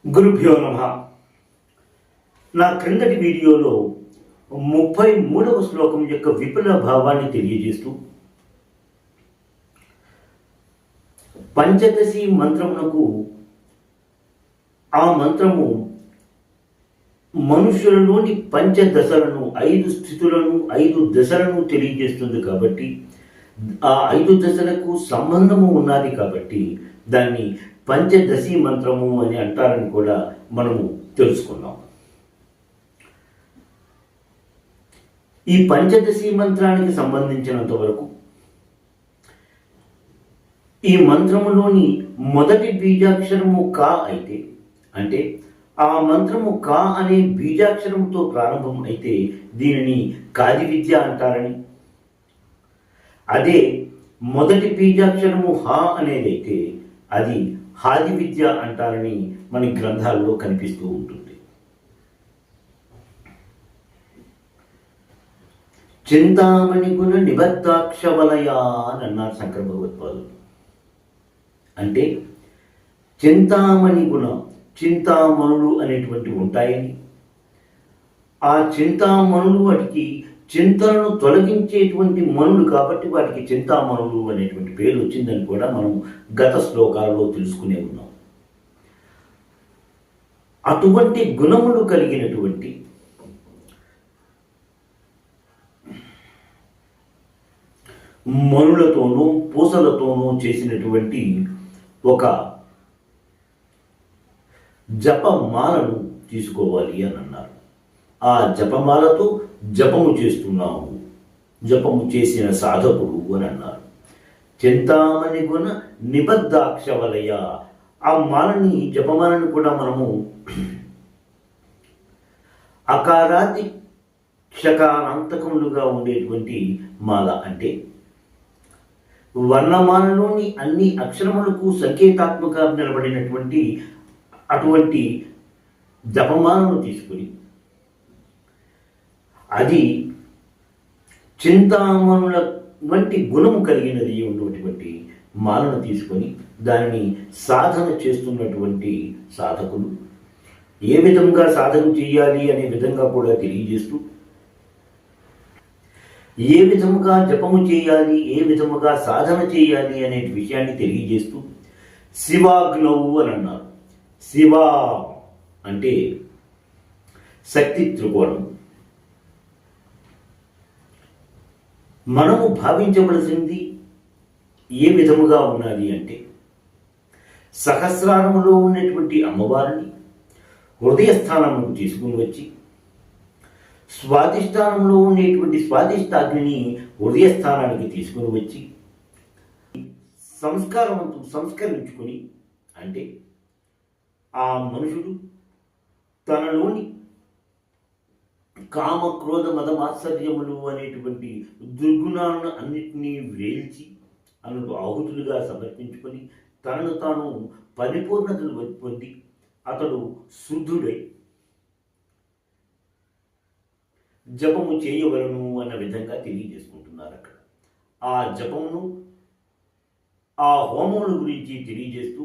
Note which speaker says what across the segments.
Speaker 1: గురుభ్యో నమః. నా క్రిందటి వీడియోలో 33వ శ్లోకం యొక్క విపుల భావాన్ని తెలియజేస్తూ పంచదశి మంత్రమునకు ఆ మంత్రము మనుషులలోని పంచదశలను 5 స్థితులను 5 దశలను తెలియజేస్తుంది. కాబట్టి ఆ 5 దశలకు సంబంధము ఉన్నది. కాబట్టి దాన్ని పంచదశి మంత్రము అని అంటారని కూడా మనము తెలుసుకున్నాం. ఈ పంచదశి మంత్రానికి సంబంధించినంత వరకు ఈ మంత్రములోని మొదటి బీజాక్షరము కా అయితే, అంటే ఆ మంత్రము కా అనే బీజాక్షరముతో ప్రారంభం అయితే దీనిని కాది విద్య అంటారని, అదే మొదటి బీజాక్షరము హా అనేదైతే అది హాది విద్య అంటారని మన గ్రంథాల్లో కనిపిస్తూ ఉంటుంది. చింతామణి గుణ నిబద్ధాక్ష వలయా అని అన్నారు శంకర భగవత్పాదులు. అంటే చింతామణి గుణ, చింతామణులు అనేటువంటి ఉంటాయని, ఆ చింతామణులు వాటికి చింతలను తొలగించేటువంటి మనులు కాబట్టి వాటికి చింతామణులు అనేటువంటి పేరు వచ్చిందని కూడా మనం గత శ్లోకాలలో తెలుసుకునే ఉన్నాం. అటువంటి గుణములు కలిగినటువంటి మనులతోనూ పూసలతోనూ చేసినటువంటి ఒక జపమాలను తీసుకోవాలి అని అన్నారు. ఆ జపమాలతో జపము చేస్తున్నాము, జపము చేసిన సాధకుడు అని అన్నారు. చింతామణి గుణ నిబద్ధాక్ష వలయ, ఆ మాలని జపమాలని కూడా మనము అకారాది క్షకారాంతకములుగా ఉండేటువంటి మాల, అంటే వర్ణమాలలోని అన్ని అక్షరములకు సంకేతాత్మకంగా నిలబడినటువంటి అటువంటి జపమాలను తీసుకుని అది చింతామణుల వంటి గుణము కలిగినది ఉన్నటువంటి మాలను తీసుకొని దానిని సాధన చేస్తున్నటువంటి సాధకులు ఏ విధంగా సాధన చేయాలి అనే విధంగా కూడా తెలియజేస్తూ, ఏ విధముగా జపము చేయాలి, ఏ విధముగా సాధన చేయాలి అనే విషయాన్ని తెలియజేస్తూ శివాగ్నవు అని అన్నారు. శివ అంటే శక్తి త్రికోణం. మనము భావించవలసింది ఏ విధముగా ఉన్నది అంటే, సహస్రారములో ఉన్నటువంటి అమ్మవారిని హృదయస్థానముకు తీసుకుని వచ్చి, స్వాధిష్టానంలో ఉండేటువంటి స్వాధిష్టాగ్నిని హృదయస్థానానికి తీసుకుని వచ్చి సంస్కరించుకొని, అంటే ఆ మనుషుడు తనలోని కామ క్రోధ మద మాత్సర్యములు అనేటువంటి దుర్గుణాలను అన్నిటినీ వేల్చి అందుకు ఆహుతులుగా సమర్పించుకొని తనను తాను పరిపూర్ణతను పొంది అతడు శుద్ధుడై జపము చేయవలను అన్న విధంగా తెలియజేసుకుంటున్నారు. అక్కడ ఆ జపమును, ఆ హోమముల గురించి తెలియజేస్తూ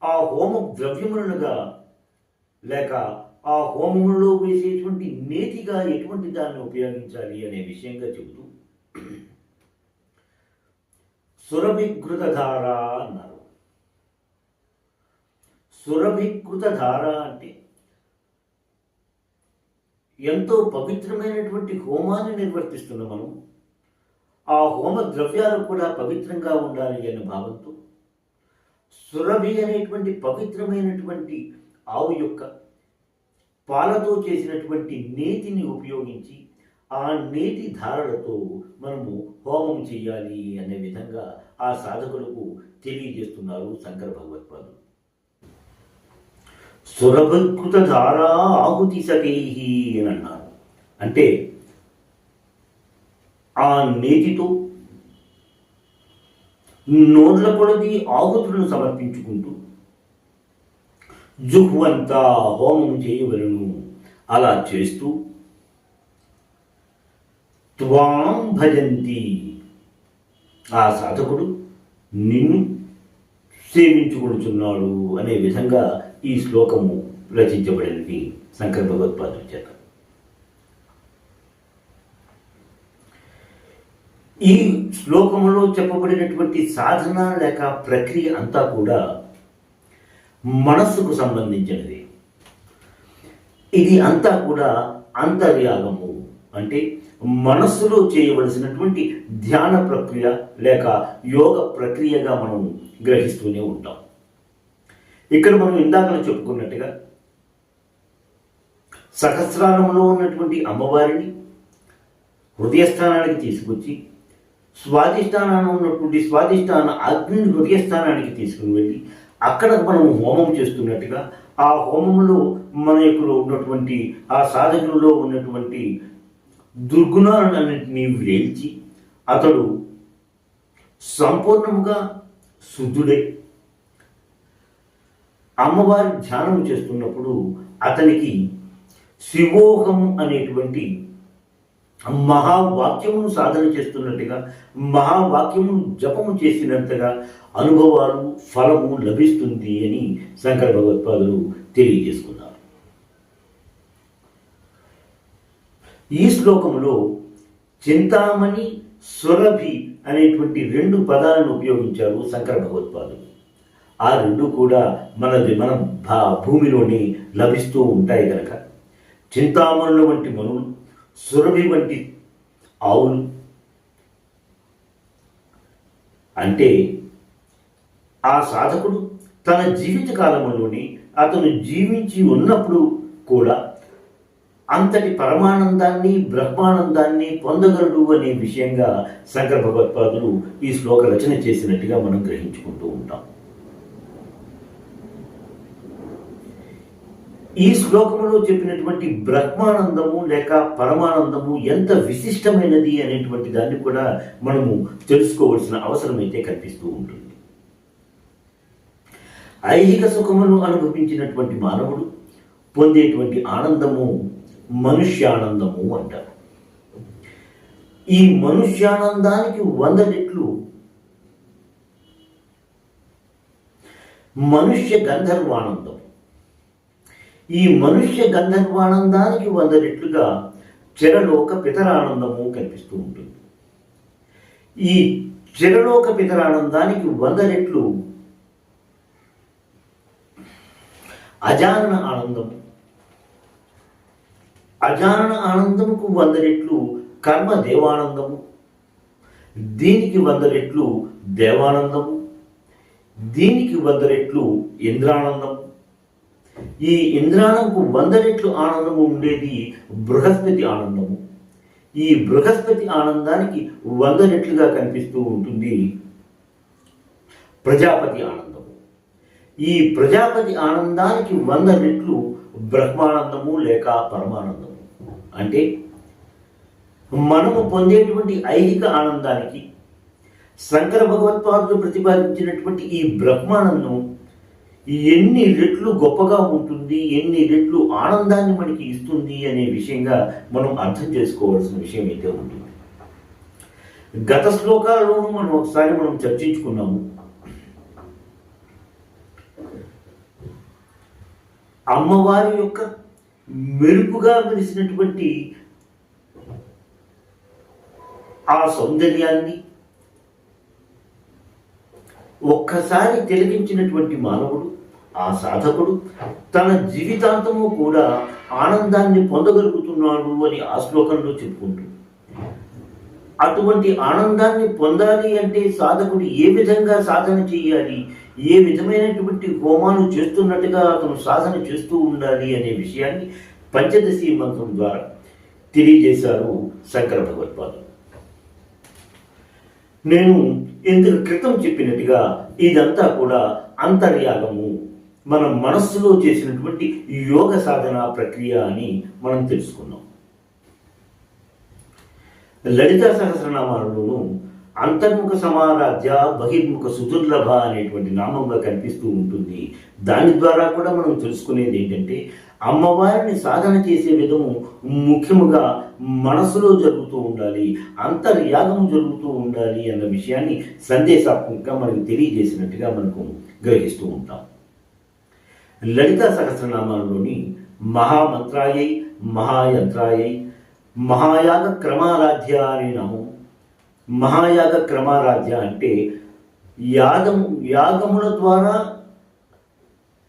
Speaker 1: ఆ హోమ ద్రవ్యములుగా లేక ఆ హోమములో వేసేటువంటి నేతిగా ఎటువంటి దాన్ని ఉపయోగించాలి అనే విషయంగా చెబుతూ సురభికృత ధార అన్నారు. సురభికృత ధార అంటే ఎంతో పవిత్రమైనటువంటి హోమాన్ని నిర్వర్తిస్తున్నాం మనం. ఆ హోమ ద్రవ్యాలు కూడా పవిత్రంగా ఉండాలి అనే భావంతో సురభి అనేటువంటి పవిత్రమైనటువంటి ఆవు యొక్క పాలతో చేసినటువంటి నేతిని ఉపయోగించి ఆ నేతి ధారలతో మనము హోమం చేయాలి అనే విధంగా ఆ సాధకులకు తెలియజేస్తున్నారు శంకర భగవత్పాదులు. సురభకృత ధారా ఆహుతి సతేహి అని అన్నారు. అంటే ఆ నేతితో నోర్ల కొలది ఆహుతులను సమర్పించుకుంటూ జుహ్వంతా హోమం చేయవలను. అలా చేస్తూ త్వాం భజంతి, ఆ సాధకుడు నిన్ను సేవించుకుంటున్నాడు అనే విధంగా ఈ శ్లోకము రచించబడినది శంకర భగవత్పాదుల చేత. ఈ శ్లోకములో చెప్పబడినటువంటి సాధన లేక ప్రక్రియ అంతా కూడా మనస్సుకు సంబంధించినది. ఇది అంతా కూడా అంతర్యాగము, అంటే మనస్సులో చేయవలసినటువంటి ధ్యాన ప్రక్రియ లేక యోగ ప్రక్రియగా మనం గ్రహిస్తూనే ఉంటాం. ఇక్కడ మనం ఇందాకలో చెప్పుకున్నట్టుగా సహస్రారంలో ఉన్నటువంటి అమ్మవారిని హృదయస్థానానికి తీసుకొచ్చి స్వాధిష్టానాన్ని ఉన్నటువంటి స్వాధిష్టాన అగ్నిని హృదయస్థానానికి తీసుకుని వెళ్ళి అక్కడ మనం హోమం చేస్తున్నట్టుగా ఆ హోమంలో మన యొక్క ఉన్నటువంటి ఆ సాధకులలో ఉన్నటువంటి దుర్గుణాలన్నింటినీ వేల్చి అతడు సంపూర్ణముగా శుద్ధుడై అమ్మవారి ధ్యానం చేస్తున్నప్పుడు అతనికి శివోహం అనేటువంటి మహావాక్యమును సాధన చేస్తున్నట్టుగా మహావాక్యమును జపము చేసినంతగా అనుభవాలు ఫలము లభిస్తుంది అని శంకర భగవత్పాదులు తెలియజేసుకున్నారు. ఈ శ్లోకములో చింతామణి సురభి అనేటువంటి 2 పదాలను ఉపయోగించారు శంకర భగవత్పాదులు. ఆ 2 కూడా మన భూమిలోని లభిస్తూ ఉంటాయి కనుక చింతామణుల వంటి మనులు, సురభి వంటి ఆవులు, అంటే ఆ సాధకుడు తన జీవిత కాలంలోని అతను జీవించి ఉన్నప్పుడు కూడా అంతటి పరమానందాన్ని బ్రహ్మానందాన్ని పొందగలడు అనే విషయంగా శంకర భగవత్పాదులు ఈ శ్లోక రచన చేసినట్టుగా మనం గ్రహించుకుంటూ ఉంటాం. ఈ శ్లోకంలో చెప్పినటువంటి బ్రహ్మానందము లేక పరమానందము ఎంత విశిష్టమైనది అనేటువంటి దాన్ని కూడా మనము తెలుసుకోవాల్సిన అవసరం అయితే కనిపిస్తూ ఉంటుంది. ఐహిక సుఖమును అనుభవించినటువంటి మానవుడు పొందేటువంటి ఆనందము మనుష్యానందము అంటారు. ఈ మనుష్యానందానికి 100 రెట్లు మనుష్య గంధర్వానందం. ఈ మనుష్య గంధర్వానందానికి 100 రెట్లుగా చిరలోక పితరానందము కనిపిస్తూ ఉంటుంది. ఈ చిరలోక పితరానందానికి 100 రెట్లు అజానన ఆనందము. అజానన ఆనందముకు 100 రెట్లు కర్మ దేవానందము. దీనికి 100 రెట్లు దేవానందము. దీనికి 100 రెట్లు ఇంద్రానందము. ఈ ఇంద్రానంకు 100 రెట్లు ఆనందము ఉండేది బృహస్పతి ఆనందము. ఈ బృహస్పతి ఆనందానికి 100 రెట్లుగా కనిపిస్తూ ఉంటుంది ప్రజాపతి ఆనందము. ఈ ప్రజాపతి ఆనందానికి 100 రెట్లు బ్రహ్మానందము లేక పరమానందము. అంటే మనము పొందేటువంటి ఐహిక ఆనందానికి శంకర భగవత్పాదులు ప్రతిపాదించినటువంటి ఈ బ్రహ్మానందం ఎన్ని రెట్లు గొప్పగా ఉంటుంది, ఎన్ని రెట్లు ఆనందాన్ని మనకి ఇస్తుంది అనే విషయంగా మనం అర్థం చేసుకోవాల్సిన విషయం అయితే ఉంటుంది. గత శ్లోకాలలోనూ మనం ఒకసారి చర్చించుకున్నాము. అమ్మవారి యొక్క మెరుపుగా మెరిసినటువంటి ఆ సౌందర్యాన్ని ఒక్కసారి తిలకించినటువంటి మానవుడు, ఆ సాధకుడు తన జీవితాంతము కూడా ఆనందాన్ని పొందగలుగుతున్నాడు అని ఆ శ్లోకంలో చెప్పుకుంటుంది. అటువంటి ఆనందాన్ని పొందాలి అంటే సాధకుడు ఏ విధంగా సాధన చేయాలి, ఏ విధమైనటువంటి హోమాలు చేస్తున్నట్టుగా అతను సాధన చేస్తూ ఉండాలి అనే విషయాన్ని పంచదశి మంత్రం ద్వారా తెలియజేశారు శంకర భగవత్పాదులు. నేను ఇందుకు క్రితం చెప్పినట్టుగా ఇదంతా కూడా అంతర్యాగము, మన మనస్సులో చేసినటువంటి యోగ సాధన ప్రక్రియ అని మనం తెలుసుకున్నాం. లలితా సహస్రనామాలలోనూ అంతర్ముఖ సమారాధ్య బహిర్ముఖ సుదుర్లభ అనేటువంటి నామంగా కనిపిస్తూ ఉంటుంది. దాని ద్వారా కూడా మనం తెలుసుకునేది ఏంటంటే, అమ్మవారిని సాధన చేసే విధము ముఖ్యముగా మనసులో జరుగుతూ ఉండాలి, అంతర్యాగం జరుగుతూ ఉండాలి అన్న విషయాన్ని సందేశాత్మకంగా మనకు తెలియజేసినట్టుగా మనకు గ్రహిస్తూ ఉంటాం. లలితా సహస్రనామాల్లోని మహామంత్రాయై, మహాయంత్రాయై, మహాయాగ క్రమారాధ్య అనే నామం. మహాయాగ క్రమారాధ్య అంటే యాగముల ద్వారా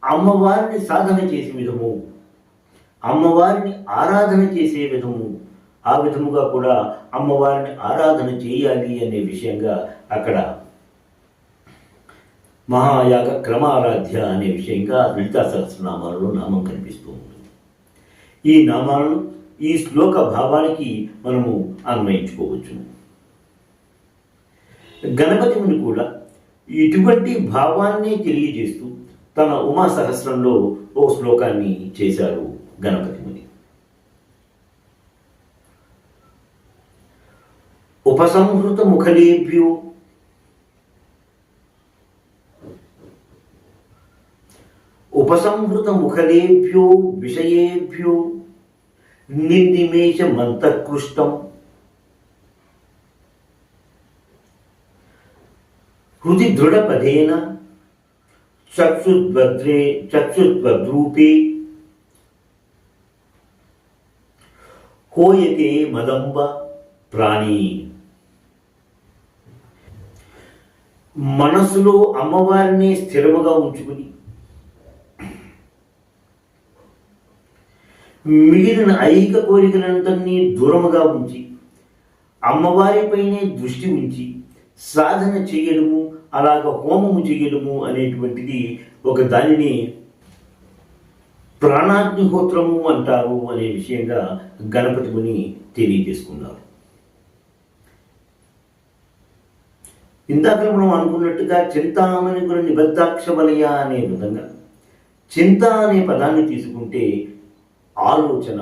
Speaker 1: అమ్మవారిని సాధన చేసే విధము, అమ్మవారిని ఆరాధన చేసే విధము, ఆ విధముగా కూడా అమ్మవారిని ఆరాధన చేయాలి అనే విషయంగా అక్కడ మహాయాగ క్రమారాధ్య అనే విషయంగా లలితా సహస్రనామాలలో నామం కనిపిస్తూ ఉంటుంది. ఈ నామాలను ఈ శ్లోక భావానికి మనము అన్వయించుకోవచ్చు. గణపతిని కూడా ఇటువంటి భావాన్ని తెలియజేస్తూ తన ఉమా సహస్రంలో ఓ శ్లోకాన్ని చేశారు గణపతి ముని. ఉపసంహృత ముఖలేభ్యో ఉపసంహృత ముఖలేభ్యో విషయేభ్యో నిర్నిమేష మంతకృష్టం హృది దృఢపదేన చక్షుద్వద్రూపే హోయతే మదంబ ప్రాణి. మనసులో అమ్మవారిని స్థిరముగా ఉంచుకుని మిగిలిన ఐహిక కోరికలంతన్నీ దూరముగా ఉంచి అమ్మవారిపైనే దృష్టి ఉంచి సాధన చేయడము, అలాగ హోమము చేయడము అనేటువంటిది ఒక దానిని ప్రాణాగ్నిహోత్రము అంటారు అనే విషయంగా గణపతి ముని తెలియజేసుకున్నారు. ఇందాక మనం అనుకున్నట్టుగా చింతామణి గురు నిబద్ధాక్ష వలయ అనే విధంగా చింత అనే పదాన్ని తీసుకుంటే ఆలోచన,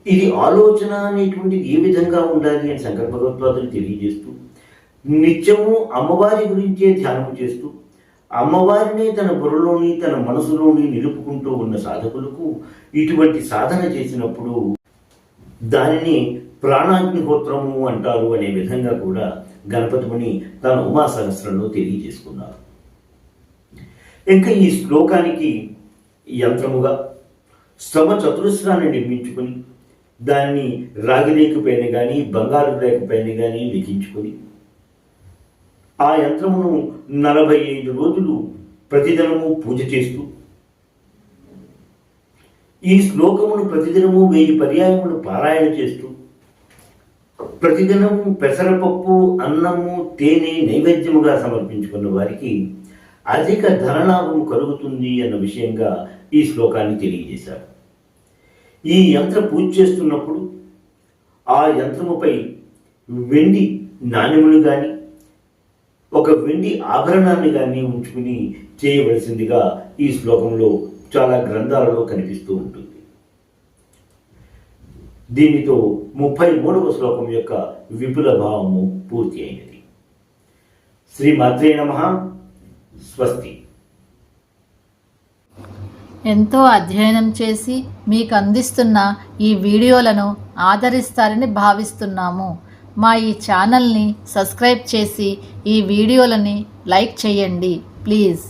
Speaker 1: ఇది ఆలోచన అనేటువంటిది ఏ విధంగా ఉండాలి అని శంకర భగవత్పాదులు తెలియజేస్తూ నిత్యము అమ్మవారి గురించే ధ్యానం చేస్తూ అమ్మవారినే తన బుర్రలోని తన మనసులోని నిలుపుకుంటూ ఉన్న సాధకులకు ఇటువంటి సాధన చేసినప్పుడు దానిని ప్రాణాగ్నిహోత్రము అంటారు అనే విధంగా కూడా గణపతి ముని తన ఉమా సహస్రంలో తెలియజేసుకున్నారు. ఇంకా ఈ శ్లోకానికి యంత్రముగా శ్రమ చతురస్రాన్ని నిర్మించుకొని దాన్ని రాగి రేకుపైన కానీ బంగారు రేకుపైన కానీ లిఖించుకొని ఆ యంత్రమును 45 రోజులు ప్రతిదినము పూజ చేస్తూ ఈ శ్లోకమును ప్రతిదినము 1000 పర్యాయములు పారాయణ చేస్తూ ప్రతిదినము పెసరపప్పు, అన్నము, తేనె నైవేద్యముగా సమర్పించుకున్న వారికి అధిక ధనలాభం కలుగుతుంది అన్న విషయంగా ఈ శ్లోకాన్ని తెలియజేశారు. ఈ యంత్ర పూజ చేస్తున్నప్పుడు ఆ యంత్రముపై వెండి నాణ్యములు కానీ ఒక వెండి ఆభరణాన్ని కానీ ఉంచుకుని చేయవలసిందిగా ఈ శ్లోకంలో చాలా గ్రంథాలలో కనిపిస్తూ ఉంటుంది. దీనితో 33వ శ్లోకం యొక్క విపుల భావము పూర్తి అయినది. శ్రీమాత్రే నమః. స్వస్తి.
Speaker 2: ఎంతో అధ్యయనం చేసి మీకు అందిస్తున్న ఈ వీడియోలను ఆదరిస్తారని భావిస్తున్నాము. మా ఈ ఛానల్ని సబ్స్క్రైబ్ చేసి ఈ వీడియోలని లైక్ చేయండి ప్లీజ్.